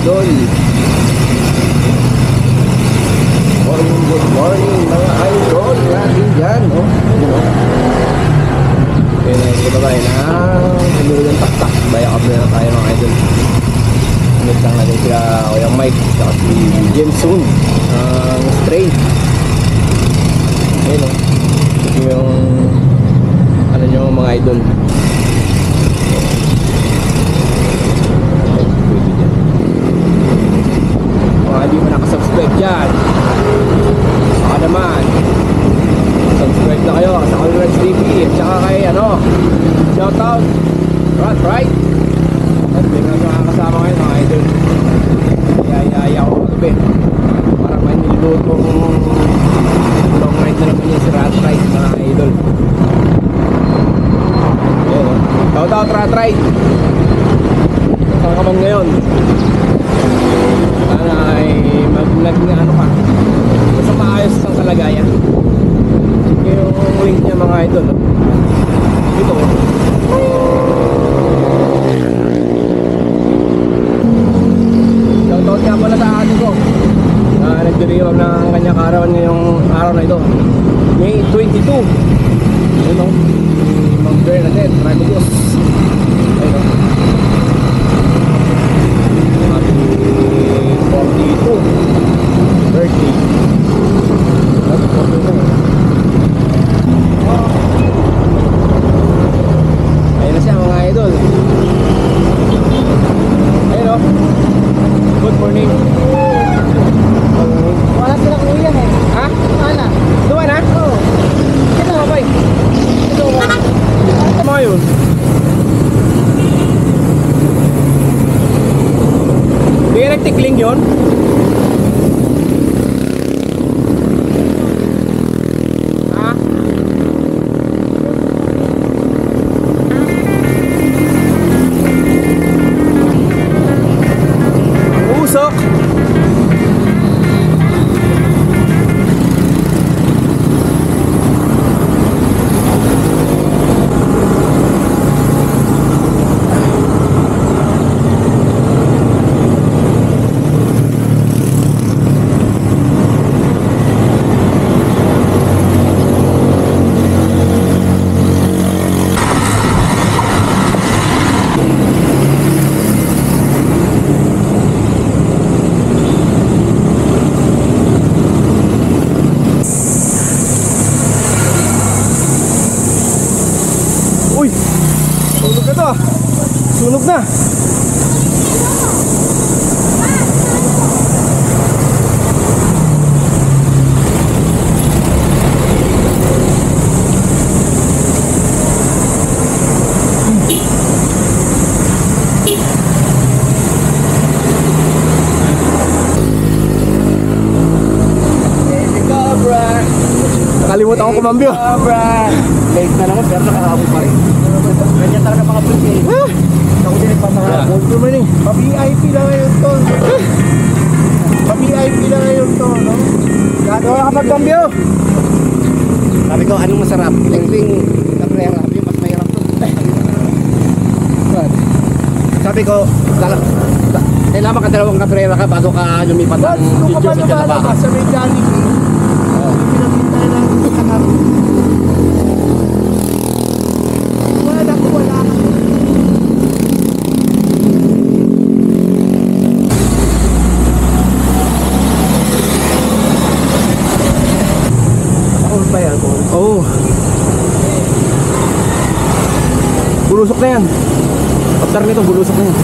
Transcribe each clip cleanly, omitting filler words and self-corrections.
idol. Good morning mga idol natin dyan, no? Okay, nakikita ba tayo na hinuli ng taktak. Bayakap na tayo mga idol. Meet lang natin sila Kuya Mike at si Jameson ng Stray. Ayun, no? Ito yung ano nyo mga idol. Mga hindi pa nakasubscribe dyan, baka naman subscribe na kayo sa Conrad TV at saka kay shoutout Rat Right at biglang nakakasama kayo mga idol. Yaya ko kagabi parang may nilutong long ride na naman yun si Rat Right mga idol. Shoutout Rat Right, saan ka man ngayon? Sana ay ano ka sa maayos ang kalagayan. Yung link niya mga idol ito. Shoutout nga pala sa ate ko na nagdiriwag ng kanyang karawan ngayong araw na ito, May 22. Ayun o, Ma'am Bernadette Ramigos. Ayun o, happy 42 birthday. Ayun na siya mga idol. Ayun o, good morning. Wala silang kuya eh. Ha? Wala. Duwa na? Oo. Ito nga ba eh? Ito ba? Ano mga yun? Hindi ka nagtikling yun? Ha? Usok! Uy! Sunog na to! Sunog na! Nakalimutan akong kumambyo. Late na naman pero nakakabot pa rin. Ganyan talaga mga pulis eh. Ako din nagpapakabot. Good morning. Pa-VIP lang ngayon to. Pa-VIP lang ngayon to, no? Wala ka magkambyo. Sabi ko, anong masarap? Lengling Cabrera. Yung mas mahirap to. Sabi ko, kailangan ka dalawang Cabrera ka bago ka lumipat ng video sa Jalabaha. Sa mechanic eh. Pinapinta na lang sa kanap. Wala ko, wala ka. Ako ba yan? Oo. Bulusok na yan. After nito, bulusok na yan.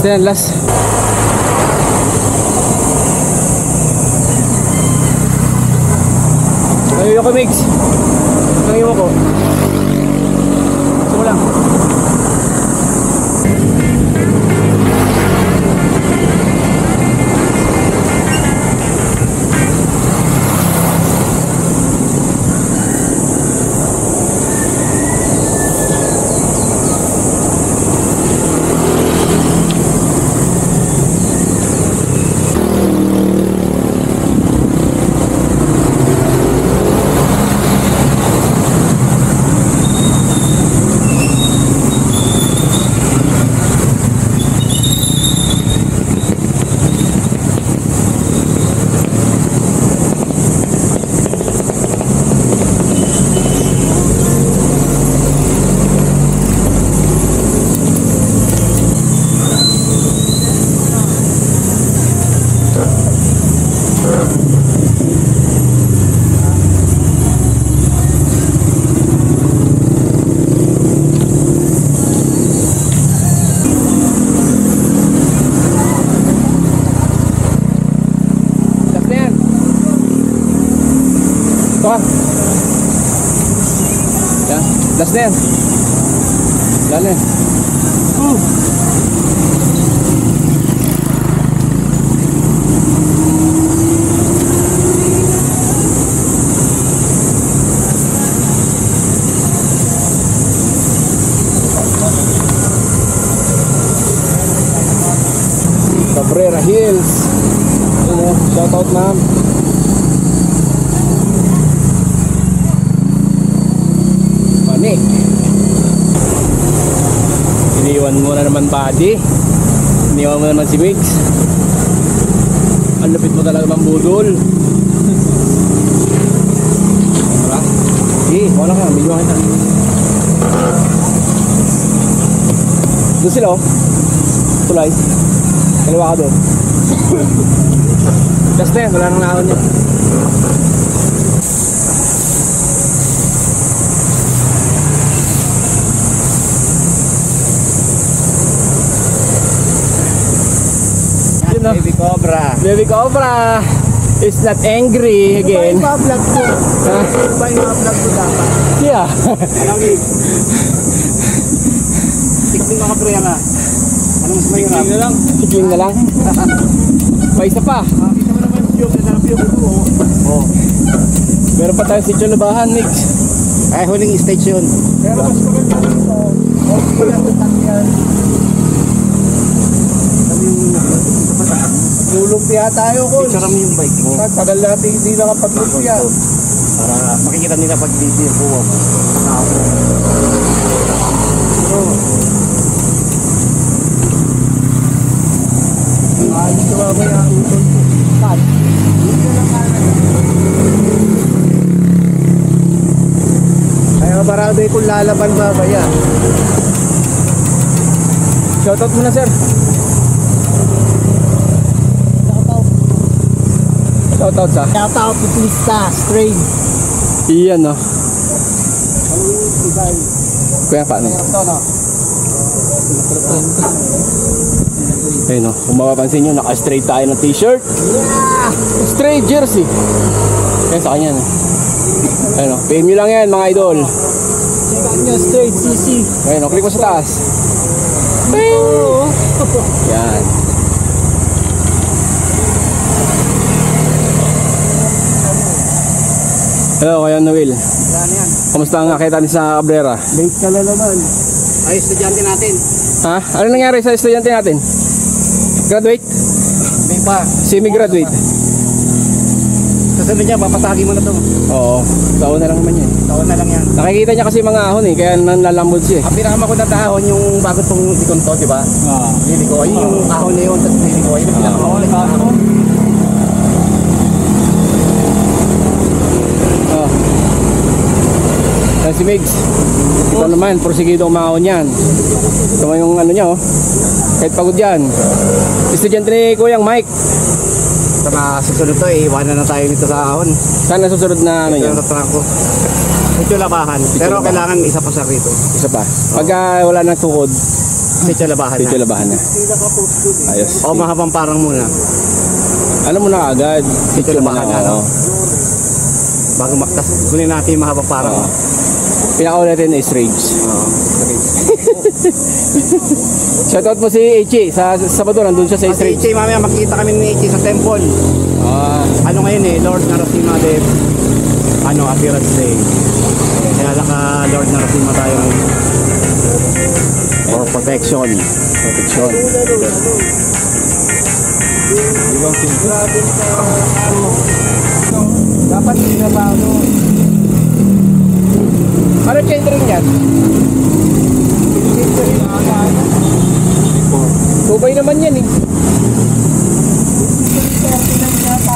na yan, last. Ayoko mix. Ayoko ko. Gusto mo lang. Yan, last na yan. Lalo yan. Cabrera Hills. Shout out ma'am. Mani. Iniwan mo na naman body. Iniwan mo na naman si Mix. Ang lupit mo talaga mambudol. Tara. Sige, wala ka. Medyo kita. Doon sila oh. Tulay. Kaliwa ka doon. Just na yan, wala nang naon niya. Baby Cobra. Baby Cobra is not angry again. Iba yung vlog ko. Iba yung vlog ko dapat. Yeah. Lagi. Tikling ka Cabrera. Ano mas mahirap? Tikling na lang. Tikling na lang. May isa pa. Kita mo naman yung view ko. Oh. Meron pa tayo si Cholubahan, Mix. Ay, huling stage yun. Pero mas maganda dito. Okay lang yung takyan. Lulumpia tayo ko. Picture mo yung bike mo. Tagal natin hindi nakapaglumpia. Para makikita nila pag hindi buwa mo. Ayos na ba yung utol ko? Kat. Kaya marami kung lalaban babaya. Shoutout muna, sir. Shoutout sa. Shoutout to Plista, Strain. Iyan, no? Kuya, paano? Ayun, no? Kung mapapansin nyo, naka-straight tayo ng t-shirt. Yeah! Straight jersey. Kaya sa kanya, no? Ayun, no? PM nyo lang yan, mga idol. Check out nyo, Straight CC. Ayun, no? Click mo sa taas. Yan. Hello, Kuya Noel. Yan yan. Kamusta ang akita ni sa Cabrera? Late ka na naman. Ay, estudyante natin. Ha? Ano nangyari sa estudyante natin? Graduate? May pa. Semi-graduate? Kasunod niya, papatagi mo na to. Oo. Taon na lang naman yan. Taon na lang yan. Nakikita niya kasi mga ahon eh, kaya nanlalambod siya eh. Ang pinakamakundang ahon yung bago tong likon to, di ba? Lili ko. Ayun yung ahon na yun, tapos lili ko. Ayun yung pinakamakundang ahon. Oh. Yan si Migs. Ito naman, porsigido umahon yan. Ito man yung ano niya oh. Kahit pagod yan. Estudyante ni Kuyang Mike. Sa mga susunod to, iwanan na tayo nito sa ahon. Saan na susunod na ano Ito yan? na trangko. Ito labahan. Pero Labahan. kailangan isa pa sa rito. Isa pa. Pagka wala nang tukod, Sitio Labahan Sitio na. Labahan na. Ayos. O mahabang parang muna. Alam mo na agad. Sitio Labahan na, no? Oo. Bago maktas, kunin natin yung mahabang parang. Oo. Pinakauna natin is Rage. Oo. Shoutout mo si Echi. Sa Sabado, nandun siya sa Sa Rage. Ichi, mamaya makikita kami ni Ichi sa temple. Ano ngayon eh, Lord Narasimha Dev. Appearance day. Kaya naka Lord Narasimha tayo ngayon. For protection. Protection. Dapat sinabago. Ano chain ring yan? Tubay naman yan eh.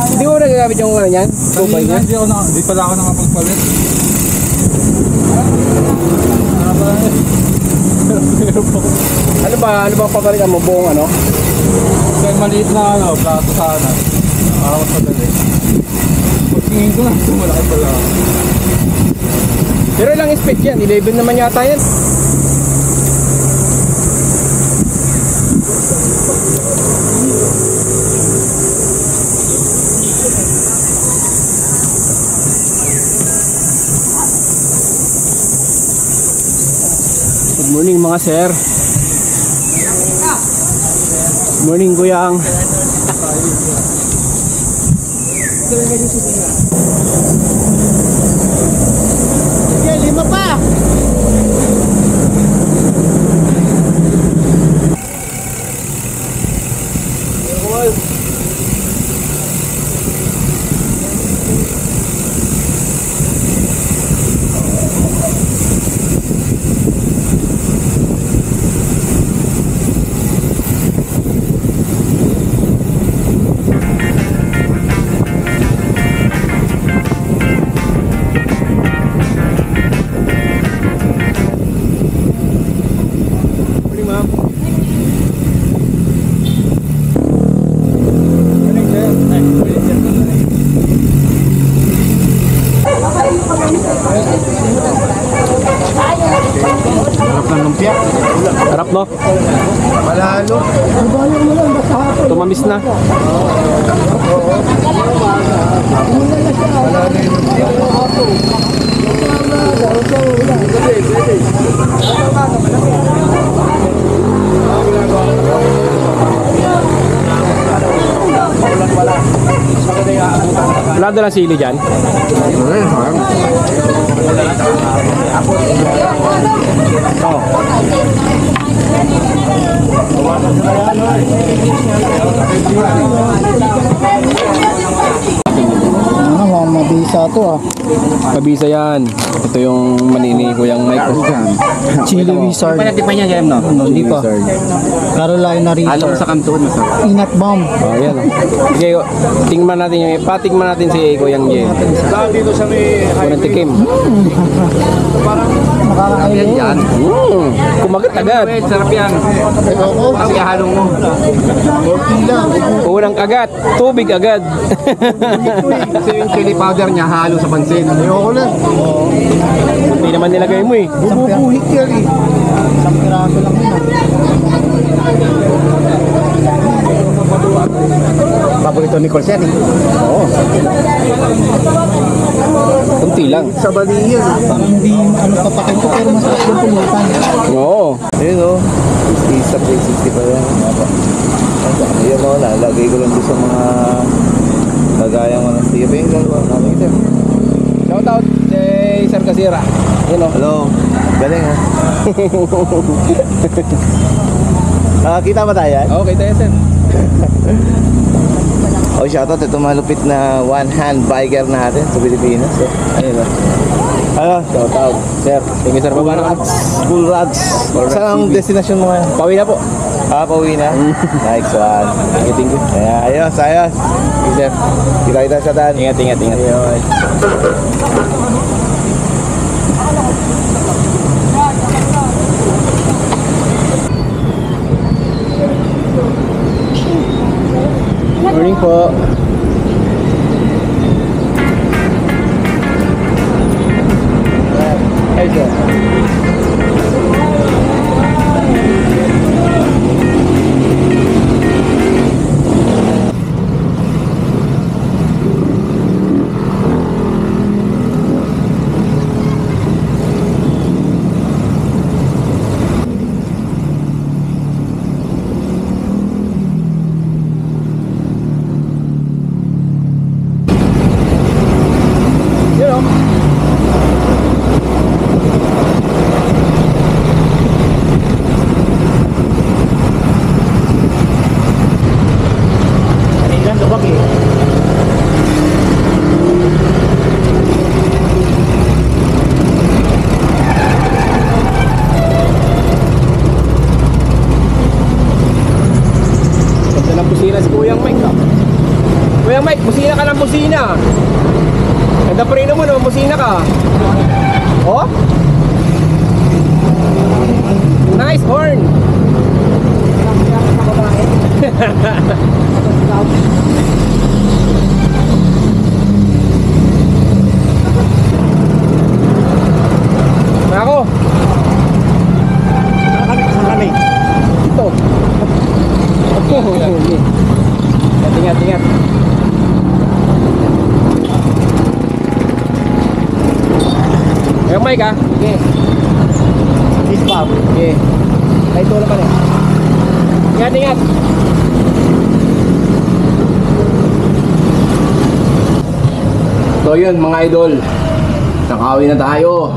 Hindi mo nagagamit yung ano yan? Tubay niya? Hindi pala ako nakapagpalit. Ano ba papalitan mo? Buong ano? Kaya maliit na plato sana. Araw sa dali. Pagtingin ko lang, malaki pala. Pero ilang speed yan? 11 naman yata yan. Good morning mga sir. Good morning kuyang. Sige, 5 pa! Morning ma'am. Harap ng lumpia. Harap no? Malalo. Tumamis na. Wala doon ang sili dyan. Mabisa to ah. Kabisa yan. Ito yung manini ko yung mic. Chili Wizard. Hindi pa niya, Jem, no? Hindi pa. Carolina Reaper. Alam sa kanton mo sa. Peanut bomb. Oh, yan. Sige, tingnan natin yung patingnan natin si Kuyang Jem. Dito sa may Unang tikim. nakakain yan. Kumagat agad. Sarap yan. Kasi halong mo. Unang kagat, tubig agad. Kasi yung chili powder niya halo sa pansin. Ayoko lang. Hindi naman nilagay mo eh. Bububuhit yan eh. Isang piraso lang yun. Paborito ni Cols yan eh. Oo. Kunti lang. Sa bali yan. Parang hindi papakin ko pero masarap yung pulutan. Oo. Ayun o, isa 360 pa yan. Ayun o, nalagay ko lang doon sa mga lagayan ko ng steering. Namin sir. Shout out kay Sir Kasira. Yun o. Hello, galing ha. Nakakita ba tayo yan? Okay tayo sir. Oh, shoutout ito malupit na one-hand biker natin sa Pilipinas. So, ayun o. Ano? Shoutout. Sir, Thank you sir. Baba na ka. School Rods. Saan ang destination mo ngayon? Pauwi na po. Pauwi na? Nice one. Thank you. Kaya, ayos, ayos. Thank you sir. Kita-kita sa daan. Ingat. Ayun. Morning po. Hey, sir. ah. Ganda pa rin naman, oh. Musina ka. Oh? Nice horn. Ako. Saan kami? Ito. Ingat. Yung mic ah. Sige. This pub. Sige. Kahit ito naman eh. Ingat. So yun mga idol. Nakauwi na tayo.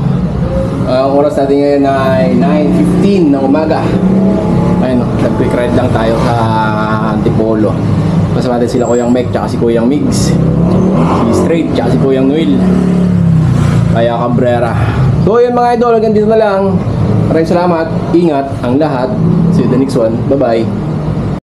Ang oras natin ngayon ay 9:15 ng umaga. Ayun, nag-quick ride lang tayo sa Antipolo. Kasama natin sila Kuyang Mek, tsaka si Kuyang Migs, si Straight, tsaka si Kuyang Noel, kaya Cabrera. So yun mga idol, hanggang dito na lang. Maraming salamat, ingat ang lahat. See you the next one, bye bye.